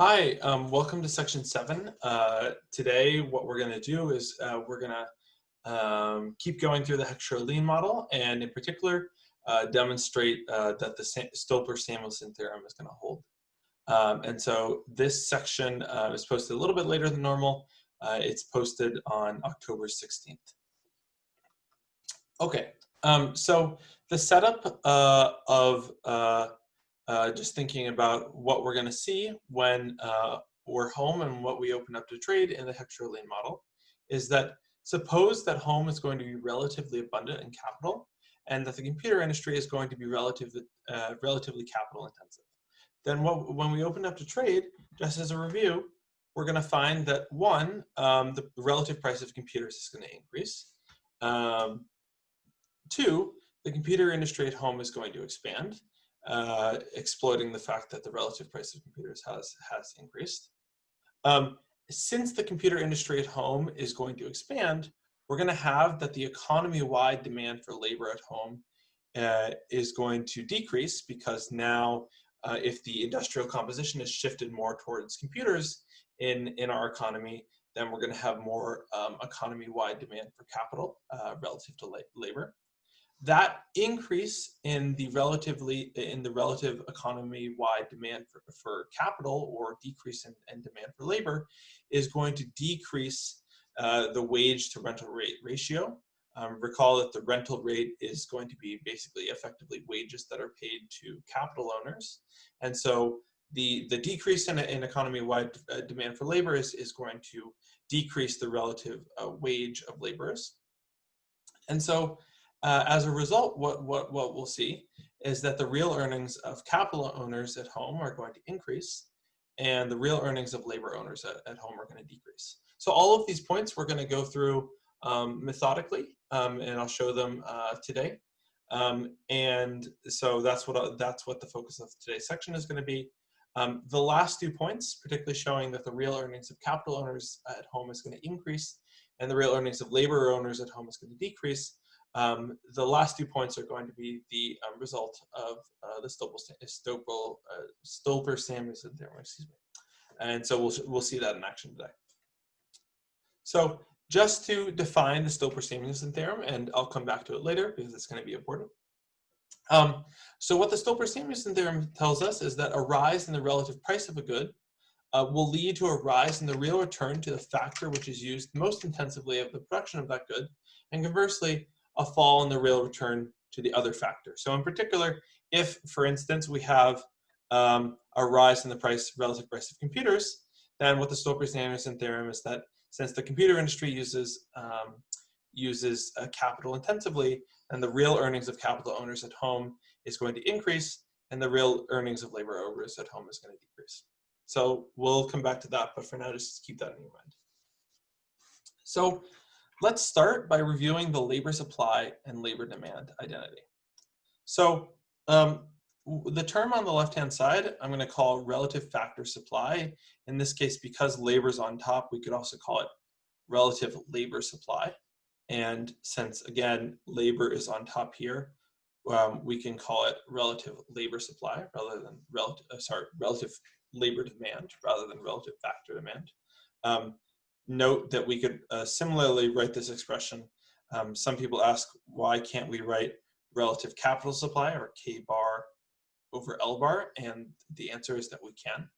Hi, welcome to section 7. Today, what we're going to do is we're going to keep going through the Heckscher-Lean model, and in particular, demonstrate that the Stolper-Samuelson theorem is going to hold. And so this section is posted a little bit later than normal. It's posted on October 16th. Okay, so the setup of just thinking about what we're going to see when we're home and what we open up to trade in the Heckscher-Lean model is that suppose that home is going to be relatively abundant in capital and that the computer industry is going to be relatively capital intensive. Then when we open up to trade, just as a review, we're going to find that one, the relative price of computers is going to increase. Two, the computer industry at home is going to expand. Exploiting the fact that the relative price of computers has increased. Since the computer industry at home is going to expand, we're going to have that the economy-wide demand for labor at home is going to decrease because now if the industrial composition is shifted more towards computers in our economy, then we're going to have more economy-wide demand for capital relative to labor. That increase in the relative economy-wide demand for capital, or decrease in demand for labor, is going to decrease the wage to rental rate ratio. Recall that the rental rate is going to be basically effectively wages that are paid to capital owners. And so the decrease in economy-wide demand for labor is going to decrease the relative wage of laborers. And so as a result, what we'll see is that the real earnings of capital owners at home are going to increase, and the real earnings of labor owners at home are going to decrease. So all of these points we're going to go through methodically, and I'll show them today. And so that's what the focus of today's section is going to be. The last 2 points, particularly showing that the real earnings of capital owners at home is going to increase, and the real earnings of labor owners at home is going to decrease. The last 2 points are going to be the result of the Stolper-Samuelson theorem, excuse me. And so we'll see that in action today. So just to define the Stolper-Samuelson theorem, and I'll come back to it later because it's going to be important. So what the Stolper-Samuelson theorem tells us is that a rise in the relative price of a good will lead to a rise in the real return to the factor which is used most intensively of the production of that good, and conversely, a fall in the real return to the other factor. So in particular, if, for instance, we have a rise in the relative price of computers, then what the Stolper-Samuelson theorem is that since the computer industry uses capital intensively, then the real earnings of capital owners at home is going to increase, and the real earnings of labor owners at home is going to decrease. So we'll come back to that, but for now, just keep that in your mind. So let's start by reviewing the labor supply and labor demand identity. So the term on the left-hand side, I'm going to call relative factor supply. In this case, because labor's on top, we could also call it relative labor supply. And since, again, labor is on top here, we can call it relative labor supply rather than relative labor demand rather than relative factor demand. Note that we could similarly write this expression. Some people ask, why can't we write relative capital supply, or K bar over L bar? And the answer is that we can.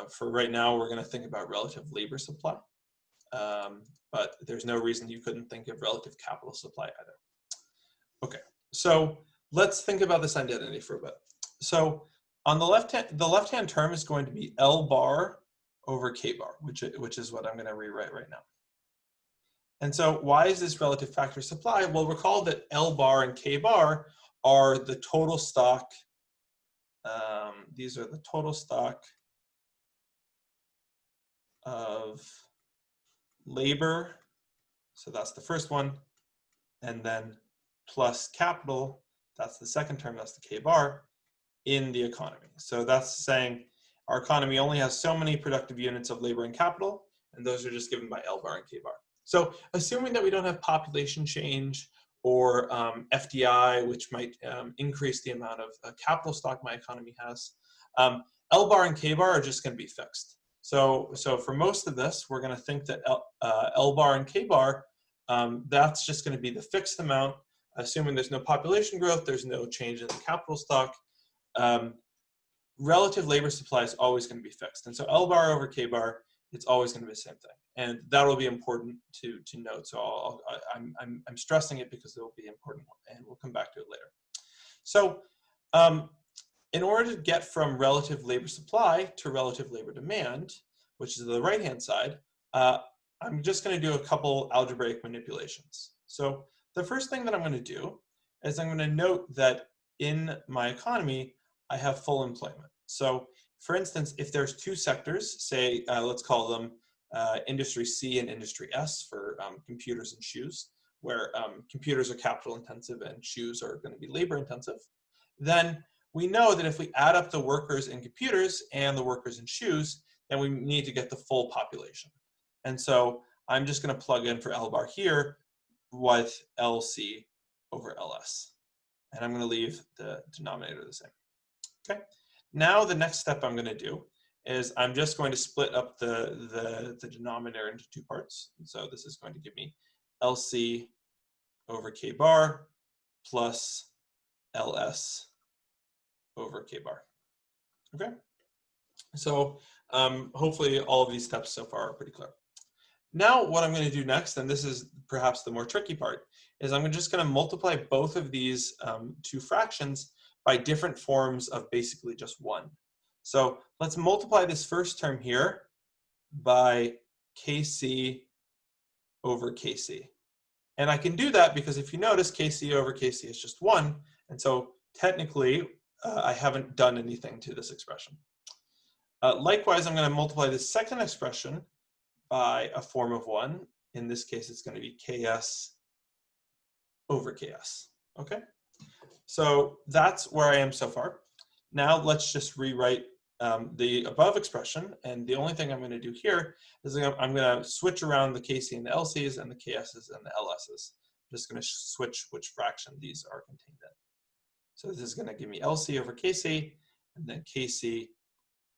For right now, we're going to think about relative labor supply. But there's no reason you couldn't think of relative capital supply either. Okay, so let's think about this identity for a bit. So on the left-hand term is going to be L bar over K bar, which is what I'm going to rewrite right now. And so why is this relative factor supply? Well, recall that L bar and K bar are the total stock. These are the total stock of labor. So that's the first one. And then plus capital, that's the second term, that's the K bar, in the economy. So that's saying our economy only has so many productive units of labor and capital, and those are just given by L bar and K bar. So assuming that we don't have population change or FDI, which might increase the amount of capital stock my economy has. L bar and K bar are just going to be fixed. So for most of this, we're going to think that L bar and K bar, that's just going to be the fixed amount, assuming there's no population growth, there's no change in the capital stock. Relative labor supply is always going to be fixed. And so L bar over K bar, it's always going to be the same thing. And that will be important to note. So I'm stressing it because it will be important, and we'll come back to it later. So in order to get from relative labor supply to relative labor demand, which is the right-hand side, I'm just going to do a couple algebraic manipulations. So the first thing that I'm going to do is I'm going to note that in my economy, I have full employment. So for instance, if there's two sectors, say, let's call them industry C and industry S for computers and shoes, where computers are capital intensive and shoes are going to be labor intensive, then we know that if we add up the workers in computers and the workers in shoes, then we need to get the full population. And so I'm just going to plug in for L bar here with LC over LS. And I'm going to leave the denominator the same. Okay. Now the next step I'm going to do is I'm just going to split up the denominator into two parts. And so this is going to give me LC over K bar plus LS over K bar. Okay. So hopefully all of these steps so far are pretty clear. Now what I'm going to do next, and this is perhaps the more tricky part, is I'm just going to multiply both of these two fractions by different forms of basically just 1. So let's multiply this first term here by KC over KC. And I can do that because if you notice, KC over KC is just 1. And so technically, I haven't done anything to this expression. Likewise, I'm going to multiply this second expression by a form of 1. In this case, it's going to be KS over KS. Okay? So that's where I am so far. Now let's just rewrite the above expression. And the only thing I'm going to do here is I'm going to switch around the KC and the LCs and the KSs and the LSs. I'm just going to switch which fraction these are contained in. So this is going to give me LC over KC, and then KC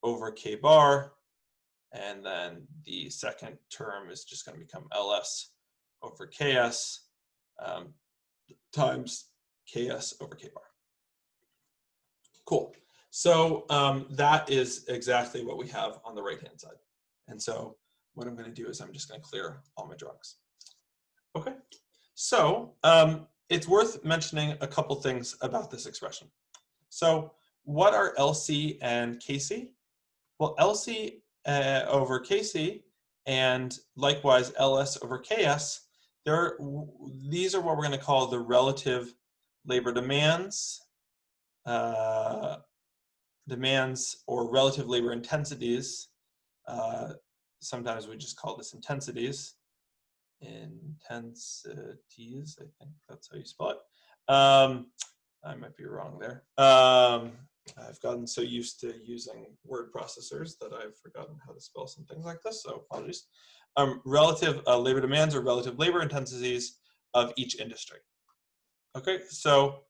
over K bar. And then the second term is just going to become LS over KS times KS over K bar. Cool. So that is exactly what we have on the right-hand side. And so what I'm going to do is I'm just going to clear all my drawings. Okay. So it's worth mentioning a couple things about this expression. So what are LC and KC? Well, LC over KC and likewise LS over KS, these are what we're going to call the relative labor demands, or relative labor intensities. Sometimes we just call this intensities. Intensities, I think that's how you spell it. I might be wrong there. I've gotten so used to using word processors that I've forgotten how to spell some things like this, so apologies. Relative labor demands or relative labor intensities of each industry. Okay, so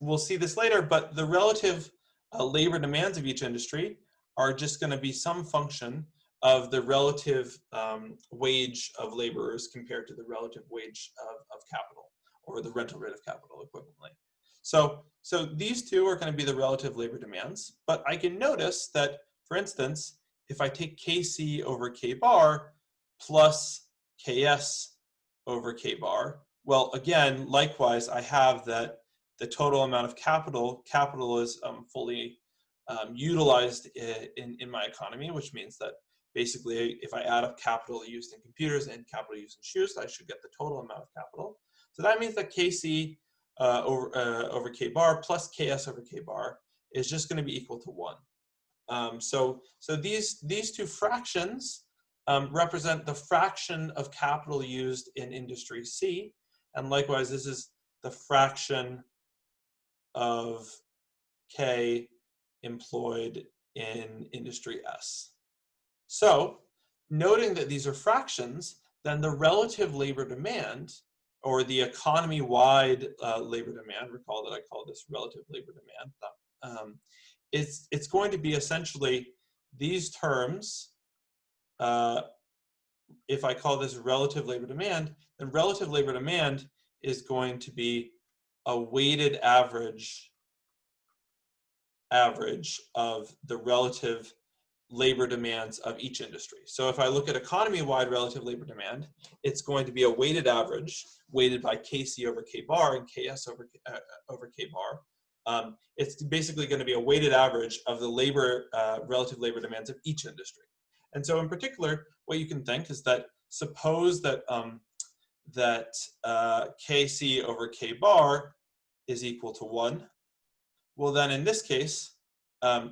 we'll see this later, but the relative labor demands of each industry are just going to be some function of the relative wage of laborers compared to the relative wage of capital, or the rental rate of capital equivalently. So these two are going to be the relative labor demands, but I can notice that, for instance, if I take KC over K bar plus KS over K bar, well, again, likewise, I have that the total amount of capital is fully utilized in my economy, which means that basically if I add up capital used in computers and capital used in shoes, I should get the total amount of capital. So that means that KC over K bar plus KS over K bar is just going to be equal to 1. So these two fractions represent the fraction of capital used in industry C, and likewise this is the fraction of K employed in industry S. So noting that these are fractions, then the relative labor demand, or the economy-wide labor demand, recall that I call this relative labor demand, it's going to be essentially these terms. If I call this relative labor demand, then relative labor demand is going to be a weighted average of the relative labor demands of each industry. So if I look at economy-wide relative labor demand, it's going to be a weighted average, weighted by Kc over K bar and Ks over K bar. It's basically going to be a weighted average of the relative labor demands of each industry. And so in particular, what you can think is that suppose that Kc over K bar is equal to 1. Well, then in this case,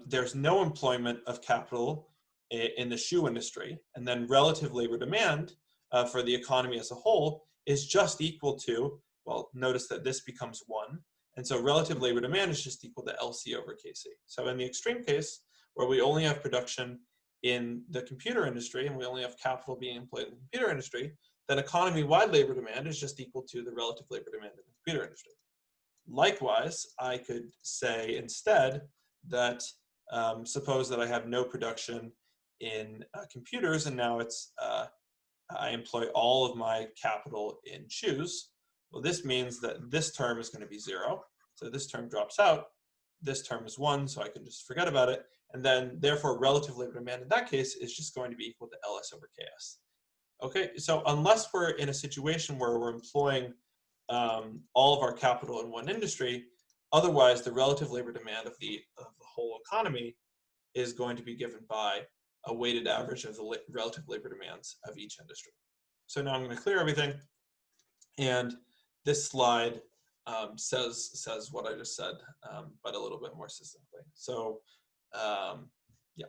there's no employment of capital in the shoe industry, and then relative labor demand for the economy as a whole is just equal to, well, notice that this becomes 1, and so relative labor demand is just equal to LC over KC. So in the extreme case, where we only have production in the computer industry and we only have capital being employed in the computer industry, then economy-wide labor demand is just equal to the relative labor demand in the computer industry. Likewise, I could say instead that suppose that I have no production in computers, and now it's I employ all of my capital in shoes. Well, this means that this term is going to be 0. So this term drops out. This term is 1, so I can just forget about it. And then, therefore, relative labor demand in that case is just going to be equal to LS over KS. Okay, so unless we're in a situation where we're employing all of our capital in one industry, otherwise the relative labor demand of the whole economy is going to be given by a weighted average of the relative labor demands of each industry. So now I'm going to clear everything, and this slide says what I just said, but a little bit more succinctly. So yeah.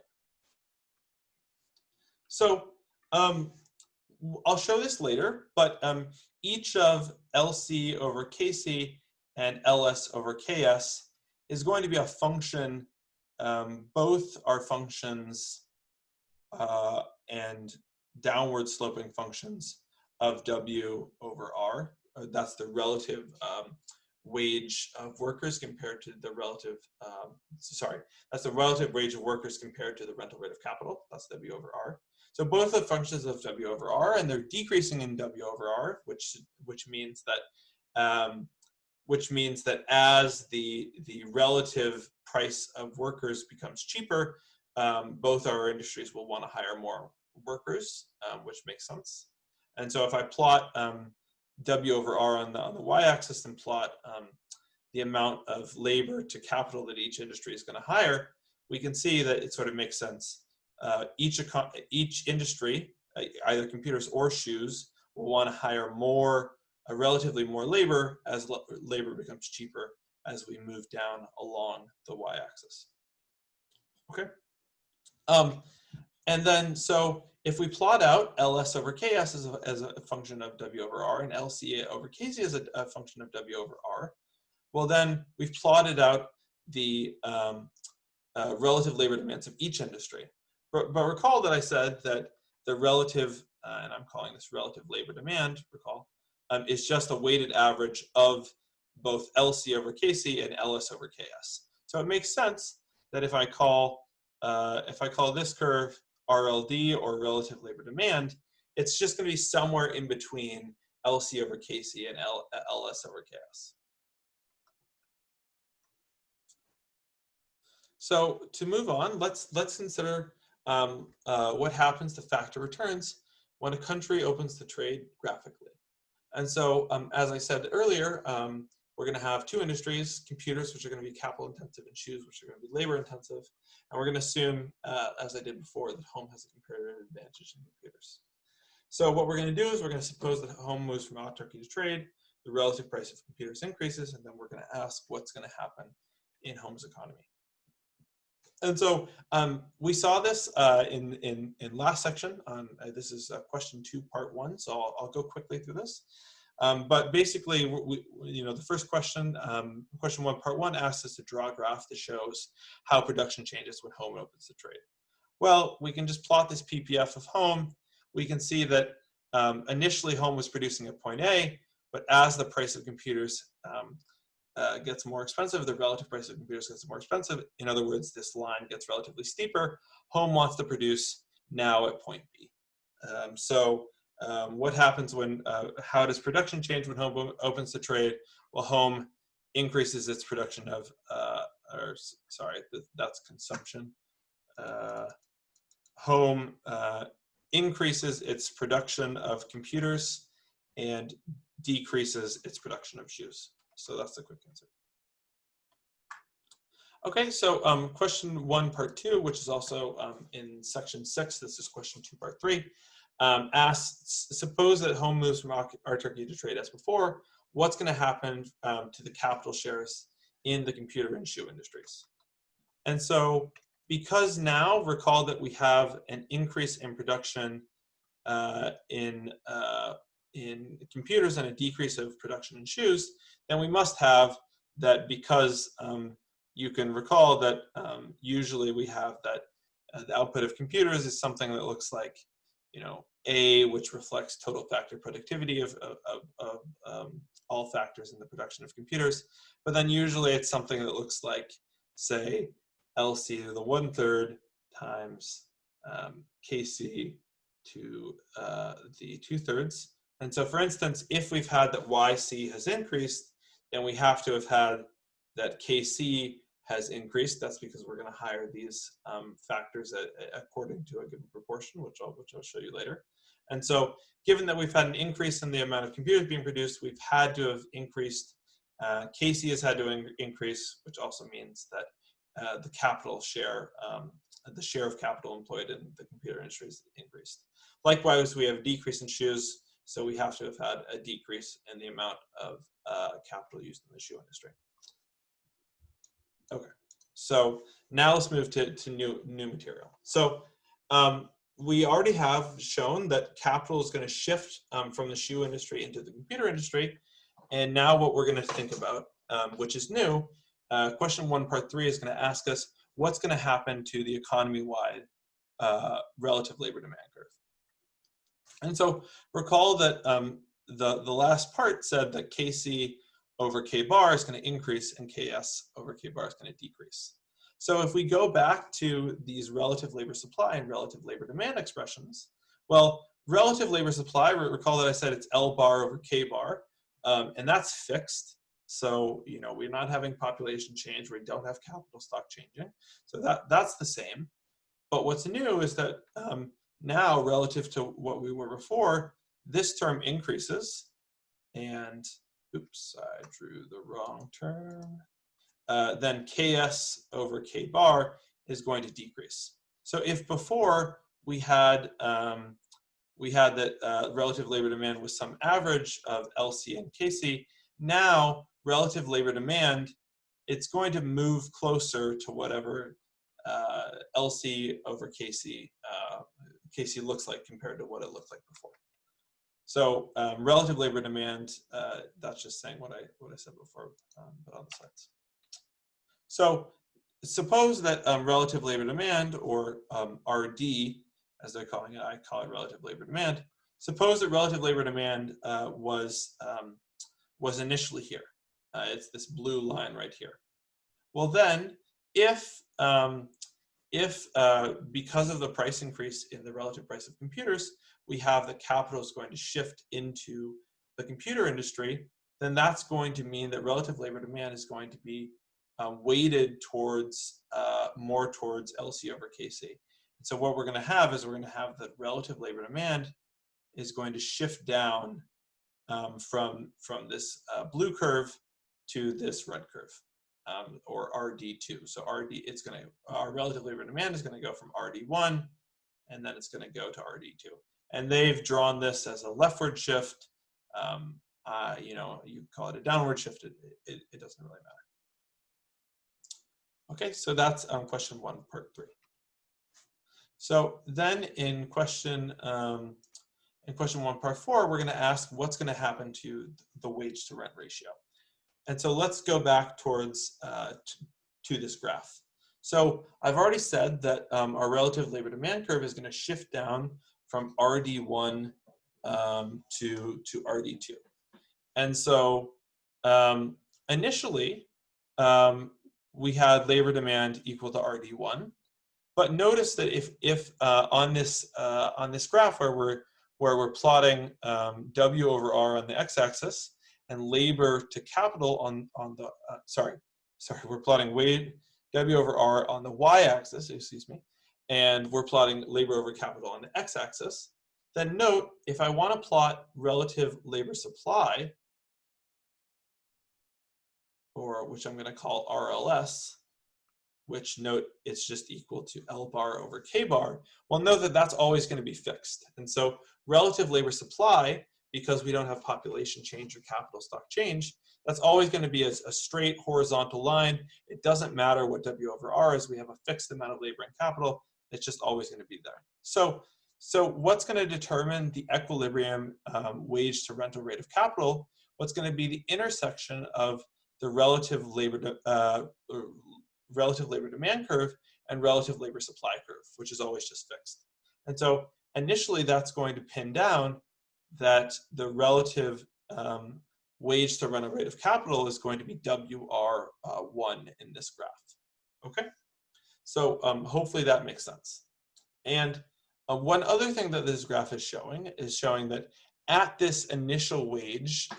So I'll show this later, but each of LC over KC and LS over KS is going to be a function. Both are functions and downward sloping functions of W over R. That's the relative wage of workers compared to the relative, that's the relative wage of workers compared to the rental rate of capital. That's W over R. So both are functions of W over R, and they're decreasing in W over R, which means that as the relative price of workers becomes cheaper, both our industries will want to hire more workers, which makes sense. And so if I plot W over R on the y-axis and plot the amount of labor to capital that each industry is going to hire, we can see that it sort of makes sense. Each industry, either computers or shoes, will want to hire relatively more labor as labor becomes cheaper as we move down along the y-axis. Okay. And then, so if we plot out LS over KS as a function of W over R and LC over KC as a function of W over R, well then we've plotted out the relative labor demands of each industry. But recall that I said that the relative, and I'm calling this relative labor demand, recall, is just a weighted average of both LC over KC and LS over KS. So it makes sense that if I call this curve RLD, or relative labor demand, it's just going to be somewhere in between LC over KC and LS over KS. So to move on, let's consider what happens to factor returns when a country opens the trade graphically. And so, as I said earlier, we're going to have two industries: computers, which are going to be capital intensive, and shoes, which are going to be labor intensive. And we're going to assume, as I did before, that home has a comparative advantage in computers. So what we're going to do is we're going to suppose that home moves from autarky to trade, the relative price of computers increases, and then we're going to ask what's going to happen in home's economy. And so we saw this in last section. This is question 2, part 1. So I'll go quickly through this. But basically, the first question, question 1, part 1, asks us to draw a graph that shows how production changes when home opens the trade. Well, we can just plot this PPF of home. We can see that initially home was producing at point A, but as the price of computers gets more expensive, the relative price of computers gets more expensive. In other words, this line gets relatively steeper. Home wants to produce now at point B. What happens when, how does production change when Home opens the trade? Well, Home increases its production of, that's consumption. Home increases its production of computers and decreases its production of shoes. So that's the quick answer. Okay, so question 1, part 2, which is also in section 6, this is question 2, part 3, asks, suppose that Home moves from autarky to trade as before, what's going to happen to the capital shares in the computer and shoe industries? And so because now, recall that we have an increase in production in computers and a decrease of production in shoes, then we must have that, because you can recall that usually we have that the output of computers is something that looks like, A, which reflects total factor productivity of all factors in the production of computers. But then usually it's something that looks like, say, LC to the 1/3 times KC to the 2/3. And so, for instance, if we've had that YC has increased, then we have to have had that KC has increased. That's because we're going to hire these factors according to a given proportion, which I'll show you later. And so, given that we've had an increase in the amount of computers being produced, we've had to have increased. KC has had to increase, which also means that the capital share, the share of capital employed in the computer industry is increased. Likewise, we have a decrease in shoes, so we have to have had a decrease in the amount of capital used in the shoe industry. Okay, so now let's move to new material. So we already have shown that capital is going to shift from the shoe industry into the computer industry, and now what we're going to think about, which is new, question 1, part 3 is going to ask us what's going to happen to the economy-wide relative labor demand curve. And so recall that the last part said that KC over K bar is going to increase and KS over K bar is going to decrease. So if we go back to these relative labor supply and relative labor demand expressions, well, relative labor supply, recall that I said it's L bar over K bar, and that's fixed. So, we're not having population change, we don't have capital stock changing. So that's the same. But what's new is that now, relative to what we were before, this term increases, and oops, I drew the wrong term. Then KS over K bar is going to decrease. So if before we had that relative labor demand was some average of LC and KC, now relative labor demand, it's going to move closer to whatever LC over KC KC looks like compared to what it looked like before. So relative labor demand, that's just saying what I said before, but on the slides. So suppose that relative labor demand, or RD, as they're calling it, I call it relative labor demand. Suppose that relative labor demand was initially here. It's this blue line right here. Well then, if because of the price increase in the relative price of computers, we have the capital is going to shift into the computer industry, then that's going to mean that relative labor demand is going to be weighted towards more towards LC over KC. And so what we're going to have is we're going to have that relative labor demand is going to shift down from this blue curve to this red curve, or RD2. So our relative labor demand is going to go from RD1, and then it's going to go to RD2. And they've drawn this as a leftward shift. You call it a downward shift. It doesn't really matter. Okay, so that's question 1, part 3. So then in question 1, part 4, we're going to ask what's going to happen to the wage to rent ratio. And so let's go back towards to this graph. So I've already said that our relative labor demand curve is going to shift down from RD1 to RD2. And so initially, we had labor demand equal to RD1. But notice that if on this graph where we're plotting W over R on the x-axis and labor to capital on the sorry, we're plotting W over R on the y-axis, excuse me, and we're plotting labor over capital on the x-axis. Then note, if I want to plot relative labor supply, or which I'm going to call RLS, which note it's just equal to L bar over K bar, well, know that that's always going to be fixed. And so relative labor supply, because we don't have population change or capital stock change, that's always going to be a straight horizontal line. It doesn't matter what W over R is. We have a fixed amount of labor and capital. It's just always going to be there. So what's going to determine the equilibrium wage to rental rate of capital? What's going to be the intersection of the relative labor demand curve and relative labor supply curve, which is always just fixed. And so initially that's going to pin down that the relative wage to rental rate of capital is going to be WR1 in this graph. Okay, so hopefully that makes sense. And one other thing that this graph is showing that at this initial wage,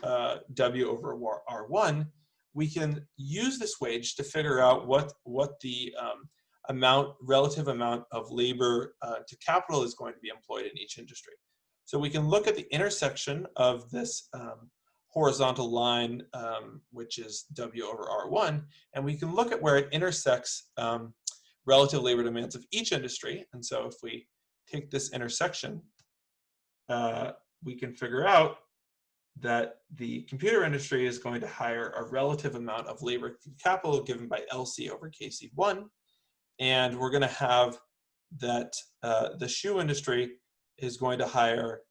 W over R1, we can use this wage to figure out what the relative amount of labor to capital is going to be employed in each industry. So we can look at the intersection of this horizontal line, which is W over R1, and we can look at where it intersects relative labor demands of each industry. And so if we take this intersection, we can figure out that the computer industry is going to hire a relative amount of labor capital given by LC over KC1. And we're going to have that the shoe industry is going to hire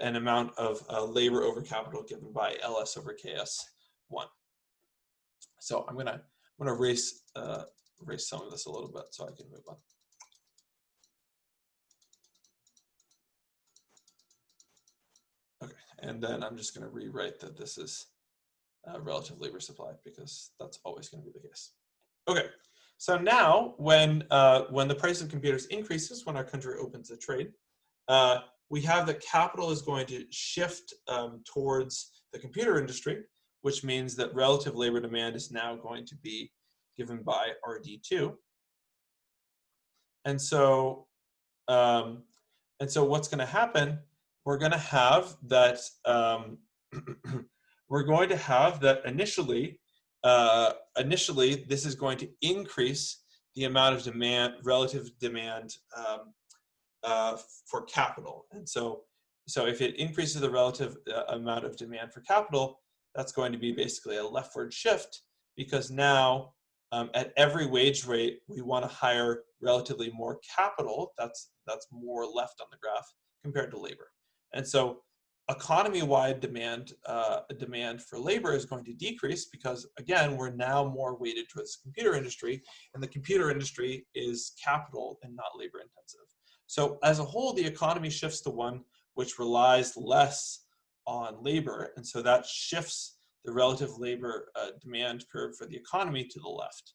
an amount of labor over capital given by LS over KS1. So I'm gonna erase some of this a little bit so I can move on. Okay, and then I'm just going to rewrite that this is relative labor supply because that's always going to be the case. Okay, so now when the price of computers increases, when our country opens a trade, we have that capital is going to shift towards the computer industry, which means that relative labor demand is now going to be given by RD2. And so what's going to happen? We're going to have that initially this is going to increase the amount of demand, relative demand for capital. And so if it increases the relative amount of demand for capital, that's going to be basically a leftward shift, because now at every wage rate we want to hire relatively more capital. That's more left on the graph compared to labor. And so economy-wide demand for labor is going to decrease because, again, we're now more weighted towards the computer industry, and the computer industry is capital and not labor intensive. So as a whole, the economy shifts to one which relies less on labor, and so that shifts the relative labor demand curve for the economy to the left.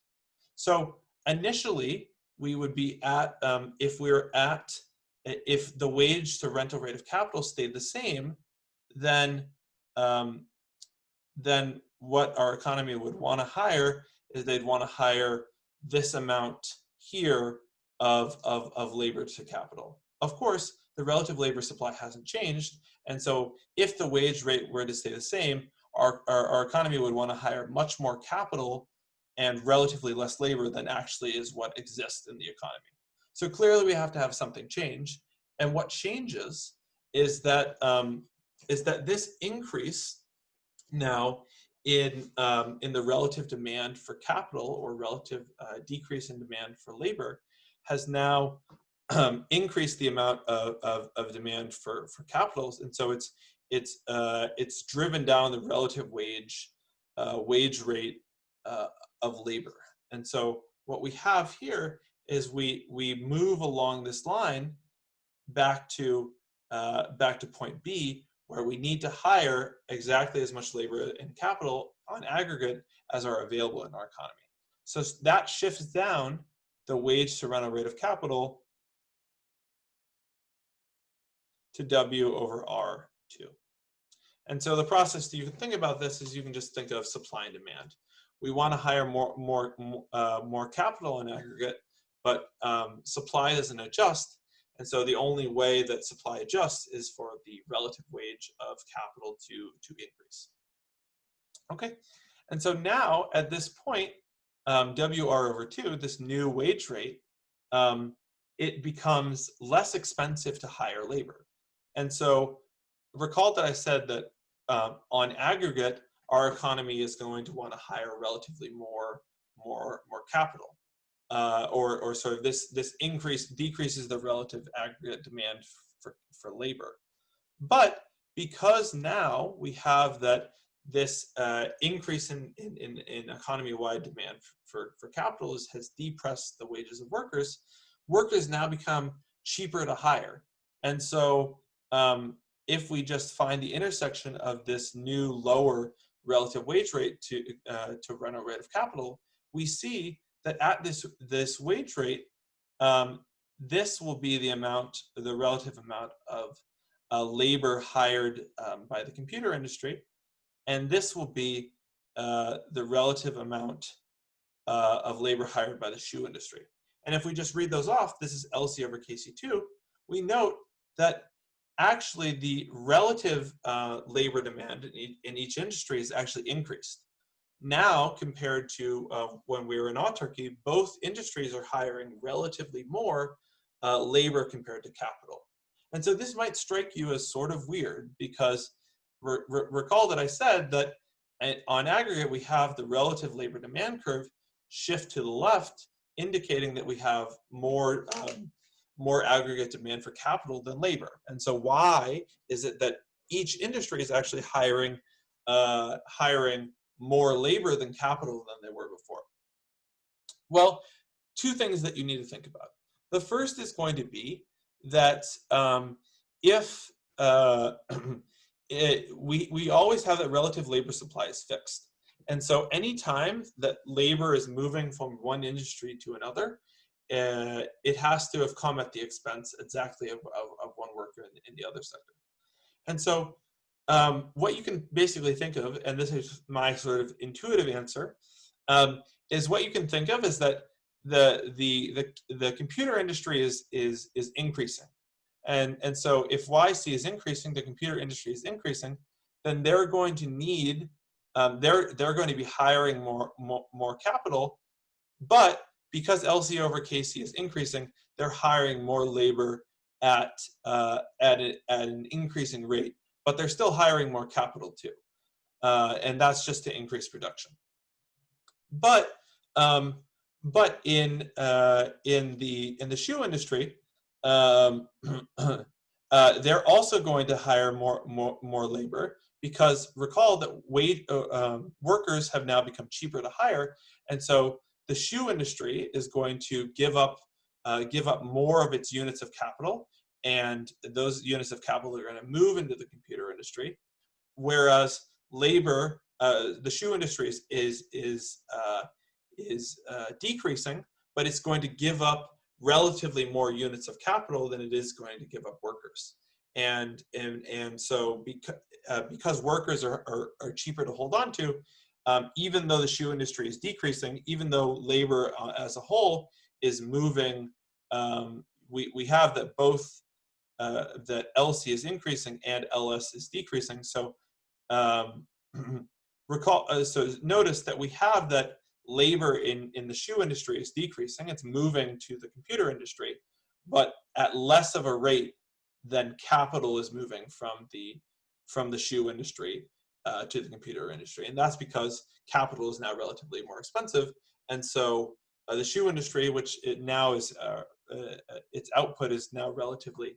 So initially, we would be at, if the wage to rental rate of capital stayed the same, then what our economy would want to hire is they'd want to hire this amount here of labor to capital. Of course, the relative labor supply hasn't changed, and so if the wage rate were to stay the same, our economy would want to hire much more capital and relatively less labor than actually is what exists in the economy. So clearly we have to have something change, and what changes is that this increase now in the relative demand for capital, or relative decrease in demand for labor, has now increased the amount of demand for capitals, and so it's driven down the relative wage rate of labor. And so what we have here is we move along this line back to point B, where we need to hire exactly as much labor and capital on aggregate as are available in our economy. So that shifts down the wage to rental rate of capital to W over R2. And so the process that you can think about this is you can just think of supply and demand. We want to hire more capital in aggregate, but supply doesn't adjust. And so the only way that supply adjusts is for the relative wage of capital to increase. Okay, and so now at this point, WR over 2, this new wage rate, it becomes less expensive to hire labor. And so recall that I said that on aggregate, our economy is going to want to hire relatively more capital, or sort of this increase decreases the relative aggregate demand for labor. But because now we have that this increase in economy-wide demand for capital has depressed the wages of workers, workers now become cheaper to hire. And so if we just find the intersection of this new lower relative wage rate to rental rate of capital, we see that at this wage rate, this will be the relative amount of labor hired by the computer industry, and this will be the relative amount of labor hired by the shoe industry. And if we just read those off, this is LC over KC2, we note that actually the relative labor demand in each industry is actually increased. Now, compared to when we were in autarky, both industries are hiring relatively more labor compared to capital. And so this might strike you as sort of weird because recall that I said that on aggregate, we have the relative labor demand curve shift to the left, indicating that we have more aggregate demand for capital than labor. And so why is it that each industry is actually hiring more labor than capital than they were before? Well, two things that you need to think about. The first is going to be that if we always have that relative labor supply is fixed. And so anytime that labor is moving from one industry to another, it has to have come at the expense exactly of one worker in the other sector. And so what you can basically think of, and this is my sort of intuitive answer, is what you can think of is that the computer industry is increasing. And so if YC is increasing, the computer industry is increasing, then they're going to need, they're going to be hiring more capital, but because LC over KC is increasing, they're hiring more labor at an increasing rate, but they're still hiring more capital too, and that's just to increase production. But in the shoe industry, they're also going to hire more labor because recall that workers have now become cheaper to hire, and so the shoe industry is going to give up more of its units of capital, and those units of capital are going to move into the computer industry, whereas labor, the shoe industry is decreasing, but it's going to give up relatively more units of capital than it is going to give up workers. And so because workers are cheaper to hold on to, even though the shoe industry is decreasing, even though labor as a whole is moving, we have that both that LC is increasing and LS is decreasing. So so notice that we have that labor in the shoe industry is decreasing. It's moving to the computer industry, but at less of a rate than capital is moving from the shoe industry to the computer industry. And that's because capital is now relatively more expensive. And so the shoe industry, which it now is, its output is now relatively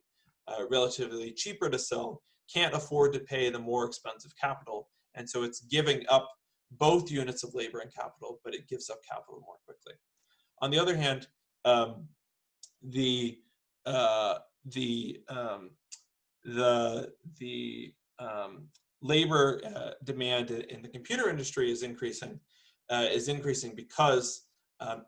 cheaper to sell, can't afford to pay the more expensive capital. And so it's giving up both units of labor and capital, but it gives up capital more quickly. On the other hand, the labor demand in the computer industry is increasing because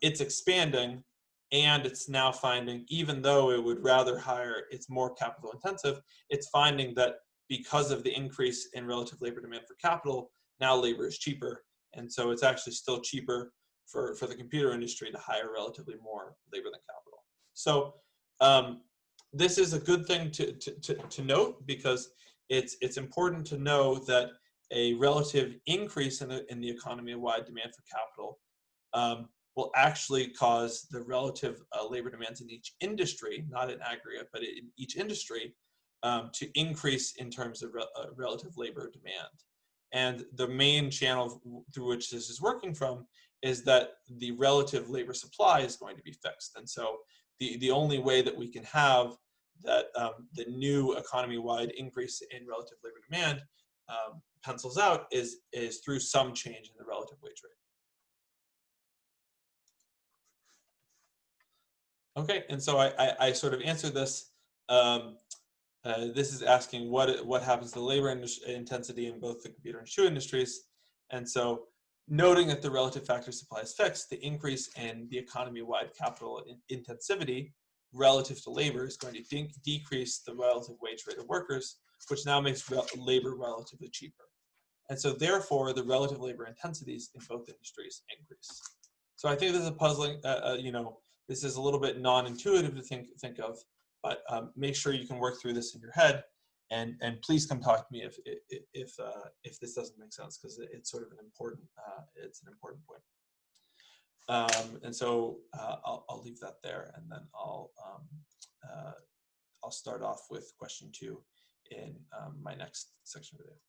it's expanding, and it's now finding, even though it would rather hire, it's more capital intensive, it's finding that because of the increase in relative labor demand for capital, now labor is cheaper. And so it's actually still cheaper for the computer industry to hire relatively more labor than capital. So this is a good thing to note, because it's important to know that a relative increase in the economy-wide demand for capital will actually cause the relative labor demands in each industry, not in aggregate, but in each industry, to increase in terms of relative labor demand. And the main channel through which this is working from is that the relative labor supply is going to be fixed. And so the only way that we can have that the new economy-wide increase in relative labor demand pencils out is through some change in the relative wage rate. Okay, and so I sort of answered this. This is asking what happens to the labor intensity in both the computer and shoe industries. And so noting that the relative factor supply is fixed, the increase in the economy-wide capital intensivity relative to labor is going to decrease the relative wage rate of workers, which now makes labor relatively cheaper. And so therefore, the relative labor intensities in both industries increase. So I think this is a puzzling, this is a little bit non-intuitive to think of, but make sure you can work through this in your head, and please come talk to me if this doesn't make sense, because it's sort of an important point. And so I'll leave that there, and then I'll start off with question 2 in my next section of the video.